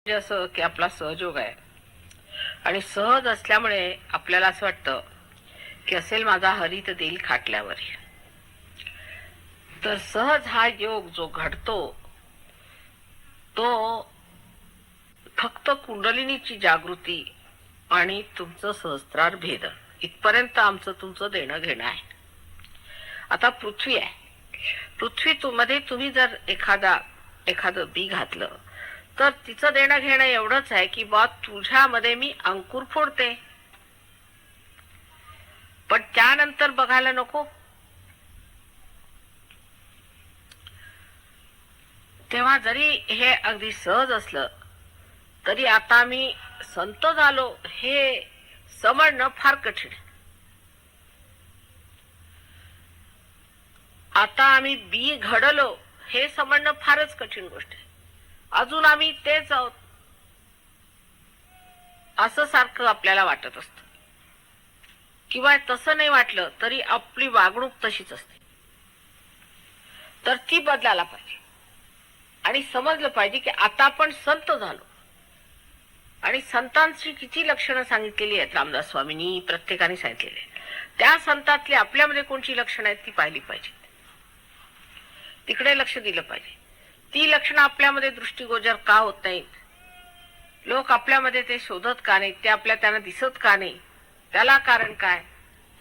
असं की आपला सहयोग आहे आणि सहज असल्यामुळे आपल्याला असं वाटतं की असेल माझा हरी तर देईल खाटल्यावर. तर सहज हा योग जो घडतो तो फक्त कुंडलिनीची जागृती आणि तुमचं सहस्त्रार भेदन इथपर्यंत आमचं तुमचं देणं घेणं आहे. आता पृथ्वी आहे. पृथ्वी मध्ये तुम्ही जर एखादं बी घातलं तर तिचं देणं घेणं एवढंच आहे की बा तुझ्यामध्ये मी अंकुर फोडते, पण त्यानंतर बघायला नको. तेव्हा जरी हे अगदी सहज असलं तरी आता मी संत झालो हे समजणं फार कठीण. आता आम्ही बी घडलो हे समजणं फारच कठीण गोष्ट आहे. अजून आम्ही तेच आहोत असं सारखं आपल्याला वाटत असतं, किंवा तसं नाही वाटलं तरी आपली वागणूक तशीच असते. तर ती बदलायला पाहिजे आणि समजलं पाहिजे की आता आपण संत झालो. आणि संतांची किती लक्षणं सांगितलेली आहेत रामदास स्वामींनी, प्रत्येकाने सांगितलेली आहेत. त्या संतातली आपल्यामध्ये कोणती लक्षणं आहेत ती पाहिली पाहिजे, तिकडे लक्ष दिलं पाहिजे. ती लक्षणं आपल्यामध्ये दृष्टीगोचर का होत नाहीत, लोक आपल्यामध्ये ते शोधत का नाहीत, ते त्यांना दिसत का नाही, त्याला कारण काय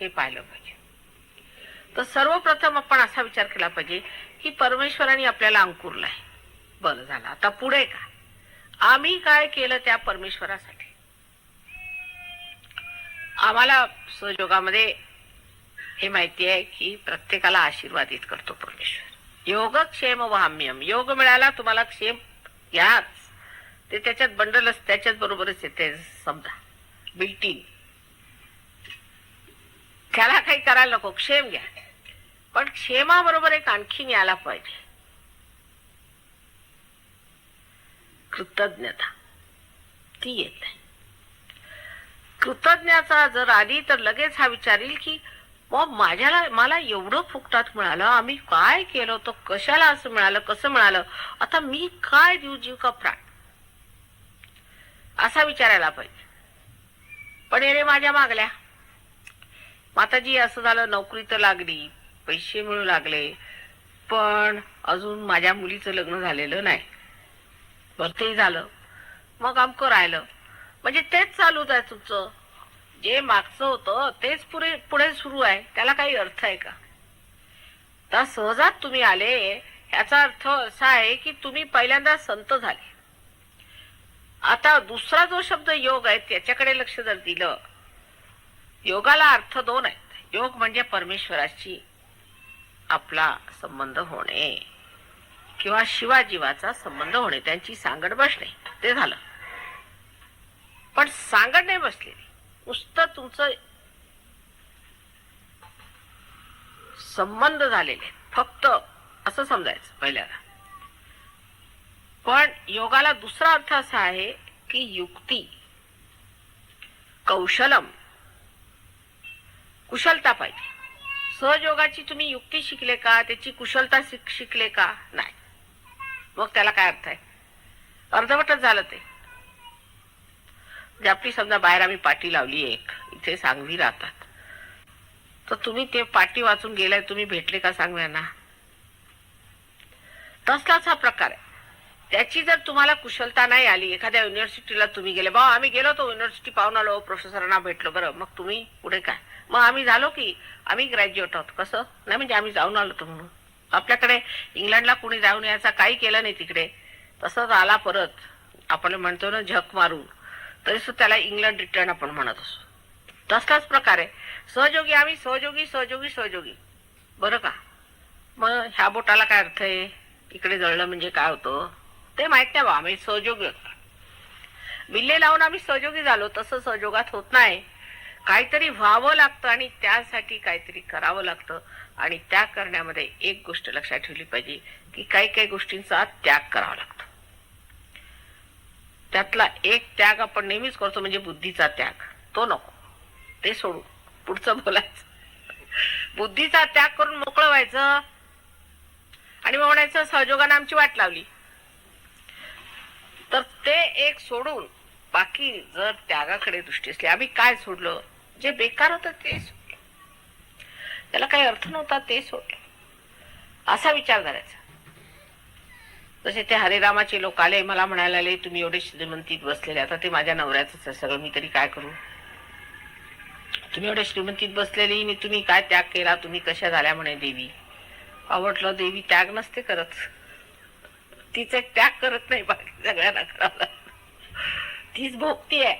हे पाहिलं पाहिजे. तर सर्वप्रथम आपण असा विचार केला पाहिजे की परमेश्वराने आपल्याला अंकुरलाय, बरं झालं, आता पुढे काय, आम्ही काय केलं त्या परमेश्वरासाठी. आम्हाला सहयोगामध्ये हे माहिती आहे की प्रत्येकाला आशीर्वादित करतो परमेश्वर. योगक्षेम वाम्यम, योग मिळाला तुम्हाला क्षेम याच, ते त्याच्यात बंडलच त्याच्याच बरोबरच येते, समजा बिल्टीन. त्याला काही करायला नको, क्षेम घ्या. पण क्षेमाबरोबर एक आणखीन यायला पाहिजे कृतज्ञता, ती येत नाही. कृतज्ञता जर आली तर लगेच हा विचारील की मला एवढं फुकटात मिळालं, आम्ही काय केलं होतं, कशाला असं मिळालं, कसं मिळालं, आता मी काय देऊ जीव का प्राण, असा विचारायला पाहिजे. पण येणे माझ्या मागल्या, माताजी असं झालं, नोकरी तर लागली, पैसे मिळू लागले, पण अजून माझ्या मुलीचं लग्न झालेलं नाही, बरं ते झालं, मग आमकं राहिलं. म्हणजे तेच चालूच आहे तुमचं, जे मागचं होतं तेच पुढे सुरू आहे, त्याला काही अर्थ आहे का. तर सहजात तुम्ही आले याचा अर्थ असा आहे की तुम्ही पहिल्यांदा संत झाले. आता दुसरा जो शब्द योग आहे त्याच्याकडे लक्ष जर दिलं, योगाला अर्थ दोन आहेत. योग म्हणजे परमेश्वराशी आपला संबंध होणे किंवा शिवाजीवाचा संबंध होणे, त्यांची सांगड बसणे, ते झालं. पण सांगड नाही बसलेली, नुसतं तुमचं संबंध झालेले फक्त, असं समजायचं पहिल्याला. पण योगाला दुसरा अर्थ असा आहे की युक्ती, कौशलम, कुशलता पाहिजे. सहयोगाची तुम्ही युक्ती शिकले का, त्याची कुशलता शिकले का, नाही, मग त्याला काय अर्थ आहे, अर्धवटच झालं ते. आपली समजा बाहेर आम्ही पाटी लावली एक, इथे सांगवी राहतात, तर तुम्ही ते पाटी वाचून गेलाय, तुम्ही भेटले का सांगव्यांना, तसलाच हा प्रकार आहे. त्याची जर तुम्हाला कुशलता नाही आली, एखाद्या युनिव्हर्सिटीला तुम्ही गेले, बा आम्ही गेलो तो युनिव्हर्सिटी पाहून आलो, प्रोफेसरांना भेटलो, बरं मग तुम्ही पुढे काय, मग आम्ही झालो की आम्ही ग्रॅज्युएट आहोत, कसं नाही, म्हणजे आम्ही जाऊन आलो तो म्हणून. आपल्याकडे इंग्लंडला कुणी जाऊन यायचा काही केलं नाही तिकडे, तसंच आला परत, आपण म्हणतो ना झक मारून, तरी त्याला इंग्लंड रिटर्न आपण म्हणत असतो. तसलाच प्रकार आहे सहयोगी. आम्ही सहयोगी सहयोगी सहयोगी, बरं का. मग ह्या बोटाला काय अर्थ आहे, इकडे जळलं म्हणजे काय होतं ते माहित नाही बा, आम्ही सहयोगी होतो, बिल्ले लावून आम्ही सहयोगी झालो, तसं सहयोगात होत नाही. काहीतरी व्हावं लागतं आणि त्यासाठी काहीतरी करावं लागतं. आणि त्या करण्यामध्ये एक गोष्ट लक्षात ठेवली पाहिजे की काही काही गोष्टींचा त्याग करावा लागतो. त्यातला एक त्याग आपण नेहमीच करतो, म्हणजे बुद्धीचा त्याग, तो नको, ते सोडू, पुढचं बोलायचं. बुद्धीचा त्याग करून मोकळं व्हायचं आणि मग म्हणायचं सहयोगाने आमची वाट लावली. तर ते एक सोडून बाकी जर त्यागाकडे दृष्टी असली, आम्ही काय सोडलं, जे बेकार होतं ते सोडलं, त्याला काही अर्थ नव्हता ते सोडलं, असा विचार करायचा. जसे ते हरिरामाचे लोक आले, मला म्हणायला आले तुम्ही एवढे श्रीमंतीत बसलेले, आता ते माझ्या नवऱ्याच आहे सगळं, मी तरी काय करू, तुम्ही एवढे श्रीमंतीत बसलेली आणि तुम्ही काय त्याग केला, तुम्ही कशा झाल्या म्हणे देवी. आवडलं, देवी त्याग नसते करत, तिचे त्याग करत नाही, बाकी सगळ्यांना करावं, तीच भोगती आहे.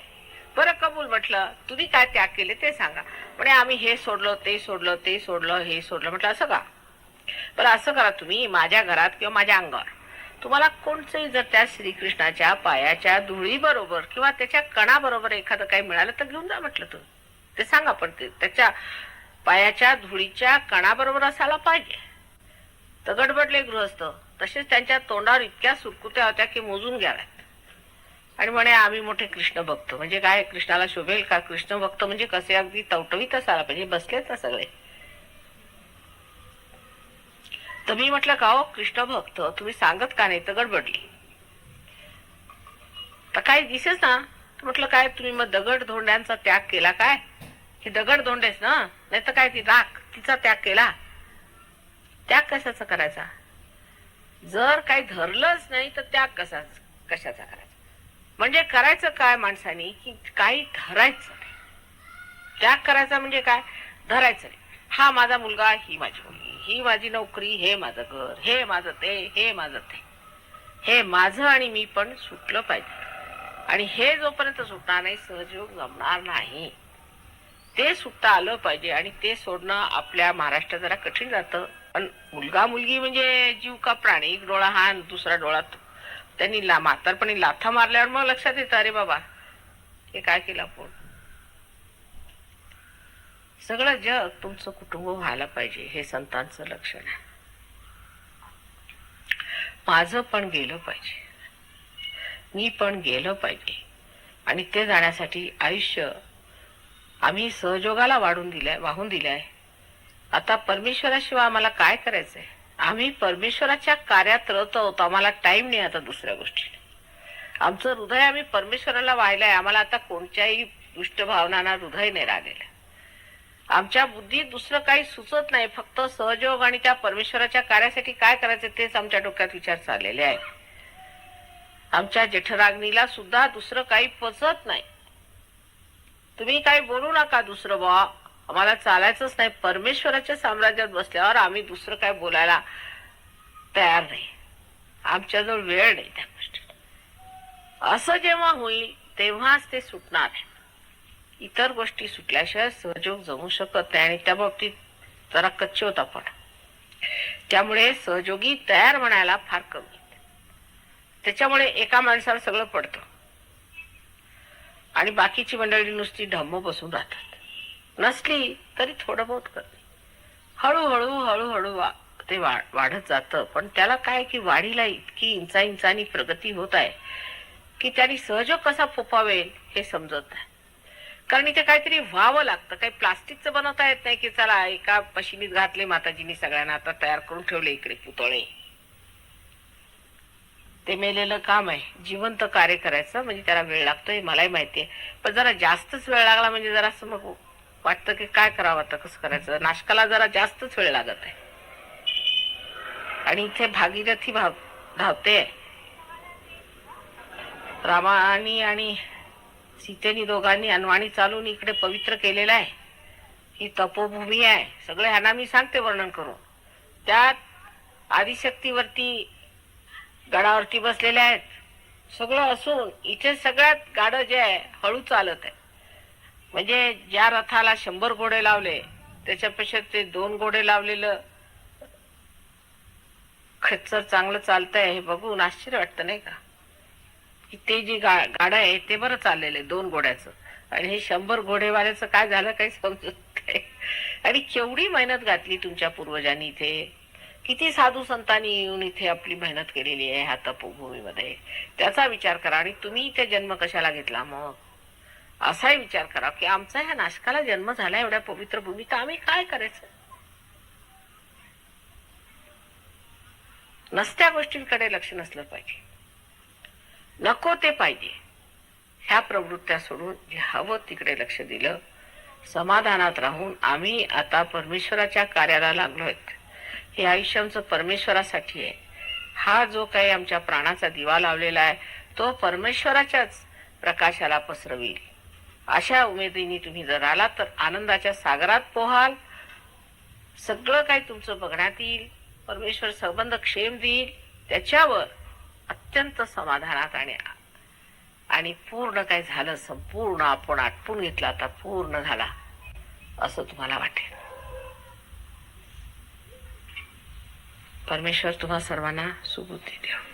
बरं कबूल, म्हटलं तुम्ही काय त्याग केले ते सांगा. म्हणे आम्ही हे सोडलं, ते सोडलं, ते सोडलं, हे सोडलं. म्हटलं असं का, बरं असं करा, तुम्ही माझ्या घरात किंवा माझ्या अंगावर तुम्हाला कोणचंही जर त्या श्रीकृष्णाच्या पायाच्या धुळी बरोबर किंवा त्याच्या कणा बरोबर एखादं काही मिळालं तर घेऊन जा म्हटलं, तुम्ही ते सांगा, पण ते त्याच्या पायाच्या धुळीच्या कणाबरोबर असायला पाहिजे. तर गडबडले गृहस्थ, तसेच त्यांच्या तोंडावर इतक्या सुरकुत्या होत्या की मोजून घ्याव्यात. आणि म्हणे आम्ही मोठे कृष्ण भक्त. म्हणजे काय, कृष्णाला शोभेल का कृष्ण भक्त, म्हणजे कसे अगदी टवटवीत असायला पाहिजे, बसलेच ना सगळे. तर मी म्हटलं का हो कृष्ण भक्त तुम्ही सांगत का नाही, तर गडबडली. तर काय दिसेच ना, म्हटलं काय तुम्ही मग दगड धोंड्यांचा त्याग केला काय, हे दगड धोंडेच ना, नाही तर काय ती राख तिचा त्याग केला, त्याग कशाचा करायचा, जर काही धरलंच नाही तर त्याग कशाचा करायचा. म्हणजे करायचं काय माणसाने की काही धरायचं नाही. त्याग करायचा म्हणजे काय, धरायचं नाही. हा माझा मुलगा, ही माझी मुलगी, ही माझी नोकरी, हे माझं घर, हे माझं ते, हे माझं ते, हे माझं आणि मी पण सुटलं पाहिजे. आणि हे जोपर्यंत सुटणार नाही सहजयोग जमणार नाही, ते सुटता आलं पाहिजे. आणि ते सोडणं आपल्या महाराष्ट्रात जरा कठीण जातं. पण मुलगा मुलगी म्हणजे जीव का प्राणी, एक डोळा हा दुसरा डोळा तो. त्यांनी म्हातारपणी लाथा मारल्यावर मग लक्षात येतं, अरे बाबा हे काय केलं आपण. सगळं जग तुमचं कुटुंब व्हायला पाहिजे, हे संतांचं लक्षण आहे. माझं पण गेलं पाहिजे, मी पण गेलं पाहिजे. आणि ते जाण्यासाठी आयुष्य आम्ही सहयोगाला वाढून दिलंय, वाहून दिलंय. आता परमेश्वराशिवाय आम्हाला काय करायचंय, आम्ही परमेश्वराच्या कार्यात रत आहोत, आम्हाला टाइम नाही आता दुसऱ्या गोष्टी. आमचं हृदय आम्ही परमेश्वराला वाहिलंय, आम्हाला आता कोणत्याही दुष्ट भावनांना हृदय नाही राहिलेलं. आमच्या बुद्धीत दुसरं काही सुचत नाही, फक्त सहयोग आणि त्या परमेश्वराच्या कार्यासाठी काय करायचं तेच आमच्या डोक्यात विचार चाललेले आहे. आमच्या जेठराग्नीला सुद्धा दुसरं काही पचत नाही. तुम्ही काही बोलू नका दुसरं, बा आम्हाला चालायचंच नाही. परमेश्वराच्या साम्राज्यात बसल्यावर आम्ही दुसरं काय बोलायला तयार नाही, आमच्याजवळ वेळ नाही त्या गोष्टी. असं जेव्हा होईल तेव्हाच ते सुटणार आहे. इतर गोष्टी सुटल्याशिवाय सहयोग जमू शकत नाही. आणि त्या बाबतीत जरा कच्चे होत आपण, त्यामुळे सहयोगी तयार म्हणायला फार कमी. त्याच्यामुळे एका माणसाला सगळं पडतं आणि बाकीची मंडळी नुसती ढम्म बसून राहतात. नसली तरी थोडं बहुत करते, हळूहळू हळूहळू ते वाढत जातं. पण त्याला काय की वाढीला इतकी इंचांनी प्रगती होत आहे की त्यांनी सहयोग कसा फोपावेल हे समजत नाही. कारण इथे काहीतरी व्हावं लागतं. काही प्लास्टिकचं बनवता येत नाही की चला एका मशिनीत घातले माताजींनी सगळ्यांना, आता तयार करून ठेवले इकडे पुतळे. ते मेलेलं काम आहे, जिवंत कार्य करायचं म्हणजे त्याला वेळ लागतोय, मलाही माहितीये. पण जरा जास्तच वेळ लागला म्हणजे जरा असं मग वाटतं की काय करावं आता, कसं करायचं. नाशकाला जरा जास्तच वेळ लागत आहे. आणि इथे भागीरथी धावते. रामानी आणि सीतेनी दोघांनी अनवाणी चालून इकडे पवित्र केलेलं आहे. ही तपोभूमी आहे. सगळे ह्यांना मी सांगते वर्णन करून. त्यात आदिशक्तीवरती गडावरती बसलेले आहेत. सगळं असून इथे सगळ्यात गाडं जे आहे हळू चालत आहे. म्हणजे ज्या रथाला 100 घोडे लावले त्याच्यापेक्षा ते 2 घोडे लावलेलं खच्चर चांगलं चालतंय हे बघून आश्चर्य वाटतं नाही का. ते जी गाडं आहे ते बरं चाललेलं आहे 2 घोड्याचं, आणि हे 100 घोडेवाल्याचं काय झालं काही समजत नाही. आणि केवढी मेहनत घातली तुमच्या पूर्वजांनी इथे, किती साधू संतांनी येऊन इथे आपली मेहनत केलेली आहे ह्या तपोभूमीमध्ये, त्याचा विचार करा. आणि तुम्ही इथे जन्म कशाला घेतला मग, असाही विचार करा की आमचा ह्या नाशकाला जन्म झाला एवढ्या पवित्र भूमीत, आम्ही काय करायचं. नसत्या गोष्टींकडे लक्ष नसलं पाहिजे. नको ते पाहिजे ह्या प्रवृत्त्या सोडून जे हवं तिकडे लक्ष दिलं, समाधानात राहून आम्ही आता परमेश्वराच्या कार्याला लागलोय. हे आयुष्य आमचं परमेश्वरासाठी आहे. हा जो काही आमच्या प्राणाचा दिवा लावलेला आहे तो परमेश्वराच्याच प्रकाशाला पसरवील. अशा उमेदीने तुम्ही जर आलात तर आनंदाच्या सागरात पोहाल. सगळं काही तुमचं बघण्यात येईल. परमेश्वर संबंध क्षेम देईल. त्याच्यावर अत्यंत समाधानात आणि पूर्ण काय झालं, संपूर्ण आपण आटपून घेतला, आता पूर्ण झाला असं तुम्हाला वाटेल. परमेश्वर तुम्हा सर्वांना सुबुद्धी देव.